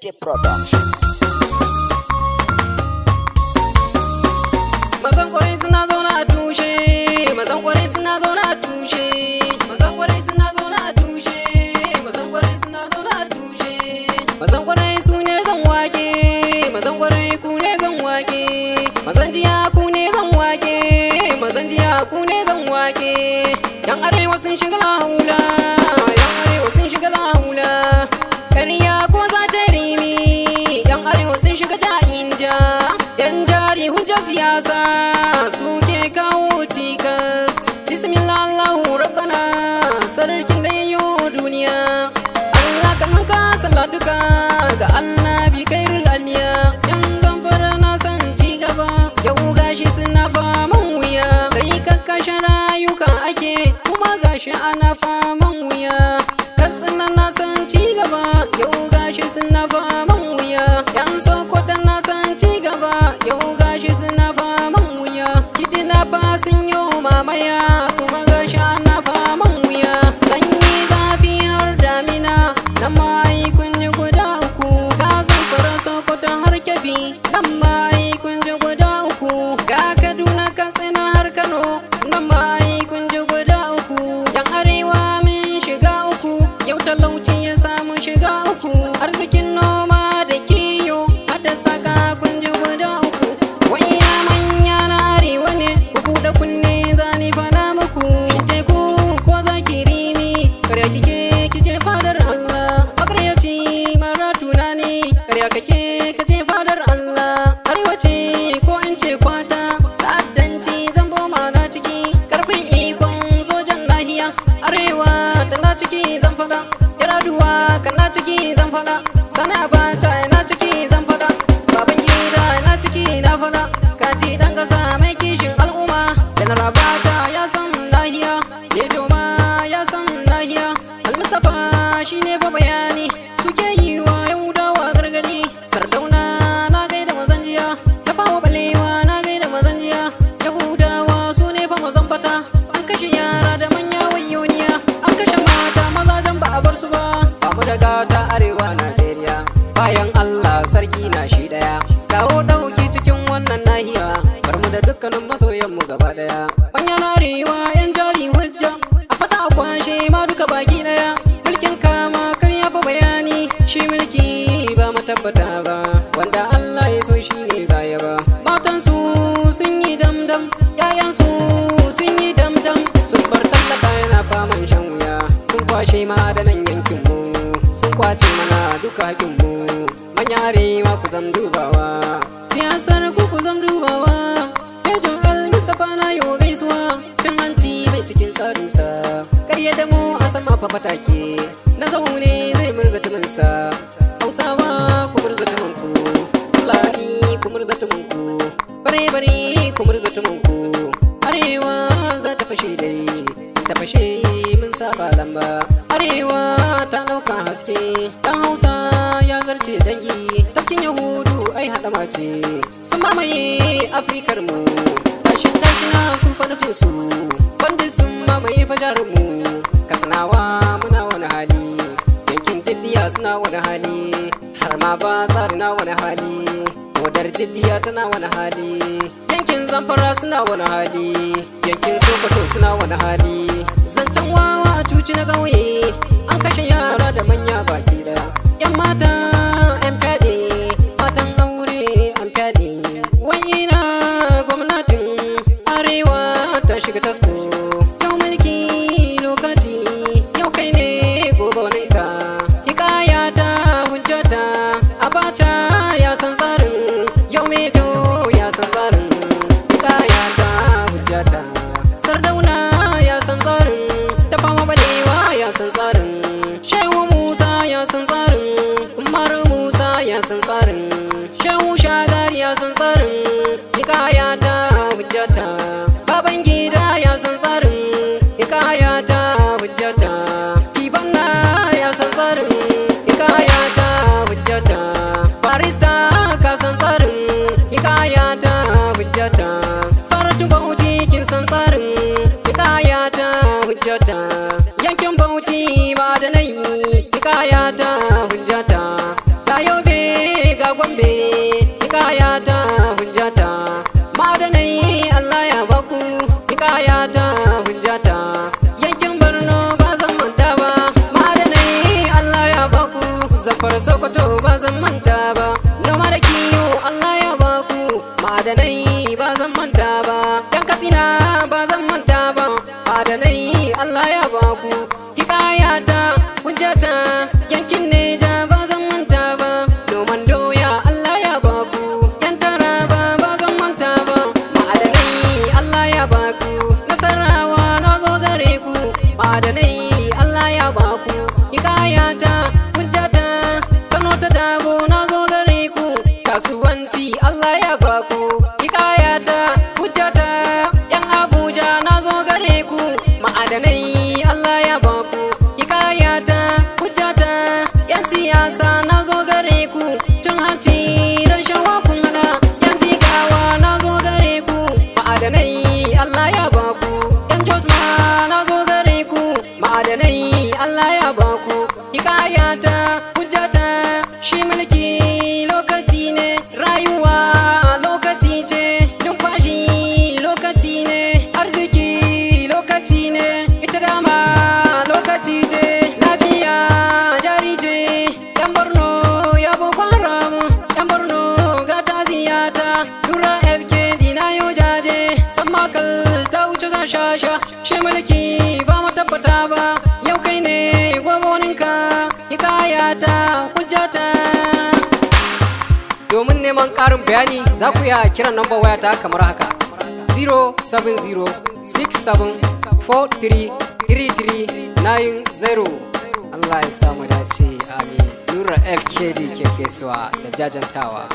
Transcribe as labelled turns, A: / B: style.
A: F.K. Production.
B: Mazan kwarai suna zaune a tushe, mazan kwarai suna zaune a tushe, mazan kwarai suna zaune a tushe, mazan kwarai suna zaune a tushe. Mazan kwarai su ne zan wake, mazan kwarai ku ne zan wake, mazan jiya ku ne zan wake, mazan jiya ku ne zan wake. Yan arewa sun shiga lahula, yan arewa sun shiga lahula, ƙarya ko za ta rimi. Yan arewa sun shiga ja'inja, yan jari hujja siyasa suke kawo cikas. Bismillah Allahu Rabbana, sarkin da yayo duniya. Allah kan ka salatuka ga annabi kairul anbiya. Yan zamfara na san ci gaba, yau gashi suna faman wuya. Sai ka kashe rayuka ake, kuma gashi ana faman wuya. Katsina na san ci gaba, yau gashi suna faman wuya. Yan Sokoto na san ci gaba, yau gashi suna faman wuya. Kidina fa sun yo mamaya, kuma gashi ana faman wuya. Sanyi zafi har damina, nan ma ai kun ji guda uku. Ga Zamfara Sokoto har Kebbi, nan ma ai kun ji guda uku. Ga Kaduna Katsina har Kano, nan ma ai kun ji guda uku. Yan arewa min shiga uku, yau talauci ya samu shiga uku. Arzikin noma da kiyo, hada saka kun ji guda uku. Wa'ina manya na arewa ne, ku buɗe kunne zani fada muku. Shin teku ko zaki rimi, karya kike fadar Allah. Makaryaci mara tunani, karya kake fadar Allah. Arewaci ko in ce kwata, ta'addanci zambo mana ciki. Karfin ikon sojan nahiya, arewa tana ciki zan fada. Yaraduwa kana ciki zan fada. Sani Abacha yana ciki zan fada. Babangida yana ciki na fada. Kaji dan kasa mai kishin al'umma. Janar Abacha ya san nahiya, Lejo ma ya san nahiya. Al-Mustapha shine fa bayani, suke yi wa Yahudawa gargadi. Sardauna na gaida mazan jiya, Tafawa Balewa na gaida mazan jiya. Yahudawa su ne fa mazan bata, an kashe yara da manya wayoniya, an kashe mata maza dan ba a bar su ba. Bamu da gata arewa Najeriya, bayan Allah sarki na shi daya. Kawo dauki cikin wannan nahiya, bar mu da dukkanin masoyan mu gaba daya. Manya na arewa yan jari hujja, a fasa a kwashe ma duka baki daya. Mulkin kama karya fa bayani, shi mulki ba matabbata ba, wanda Allah ya so shi ne zaya ba. Matan su sun yi damdam, yayan su sun yi damdam, sun bar tallaka yana faman shan wuya. Sun kwashe ma'adanan yankin mu, sun kwace mana duka hakin mu. Manya arewa ku zam dubawa, siyasar ku zam dubawa. Ejo Al-Mustapha na yo gaisuwa, cin hanci mai cikin tsarinsa. Karya da mu a sama fa fatake, na zaune zai murza tuminsa. Hausawa ku murza tumanku, Fulani ku murza tumanku, bare ku murza tumanku. Arewa za ta fashe dai, ta fashe mun saba lamba. Arewa ta ɗauka haske, ɗan Hausa ya zarce dangi. Tafkin Yahudu ai haɗa mace, sun mamaye Afrikar mu. Tashina sun fa nufin su, bandit sun mamaye fajarin mu. Katsinawa muna wani hali, yankin Jiddiya suna wani hali, har ma ba tsari na wani hali. Wadar Jiddiya tana wani hali, yankin Zamfara suna wani hali, yankin Sokoto suna wani hali. Zancen wawa cuci na ƙauye, an kashe yara da manya baki daya. Yan mata F.K.D, matan aure F.K.D. Wai ina gwamnatin arewa ta shiga tasko. Yau mulki lokaci, yau kai ne gogoninka. Hiqaya ta hujjata, Abacha ya san tsarin, yau Mejo ya san tsarin. Hiqaya ta hujjata, Sardauna ya san tsarin, Tafawa Balewa ya san tsarin, Shehu Musa ya san tsarin, Umar Musa ya san tsarin, Shehu Shagari ya san tsarin. Hiqaya ta hujjata, Babangida ya san tsarin. Hiqaya ta hujjata, Kibanna ya san tsarin. Hiqaya ta hujjata, Barista ka san tsarin. Hiqaya ta hujjata, Saratu Bauchi kin san tsarin. Hiqaya ta hujjata, yankin Bauchi ba da nayi. Hiqaya ta hujjata, ta yobe gombe hikayata hujjata ma'adanai Allah ya baku hikayata hujjata yankin Borno ba zan manta ba ma'adanai Allah ya baku Zamfara Sokoto ba zan manta ba noma da kiyo Allah ya baku ma'adanai ba zan manta ba yan Katsina ba zan manta ba ma'adanai Allah ya baku hikayata hujjata yankin Neja ba zan manta ba noman doya Allah ya baku yan Taraba ba zan manta ba ma'adanai Allah ya baku Nasarawa na zo gare ku ma'adanai Allah ya baku hikayata hujjata Kano ta Dabo na zo gare ku kasuwanci Allah ya baku hikayata hujjata yan Abuja na zo gare ku ma'adanai Allah ya baku hikayata hujjata yan siyasa na zo gare ku cin hanci rashawa kun hana yan Jigawa na zo gare ku ma'adanai Allah ya baku yan Jos ma na zo gare ku ma'adanai Allah ya baku hikayata hujjata shi mulki lokaci ne rayuwa lokaci ce numfashi lokaci ne arziki lokaci ne ita dama lokaci ce lafiya jari ce yan Borno ya Boko Haram yan Borno ga taziyata Nura F.K.D na yo jaje san makal ta wuce shasha shi mulki ba mu tabbata ba yau kai ne goboninka hikayata hujjata domin neman ƙarin bayani za ku iya kiran nambar wayata kamar haka 07067433390 Allah ya samu dace amin Nura F.K.D ke gaisuwa da jajantawa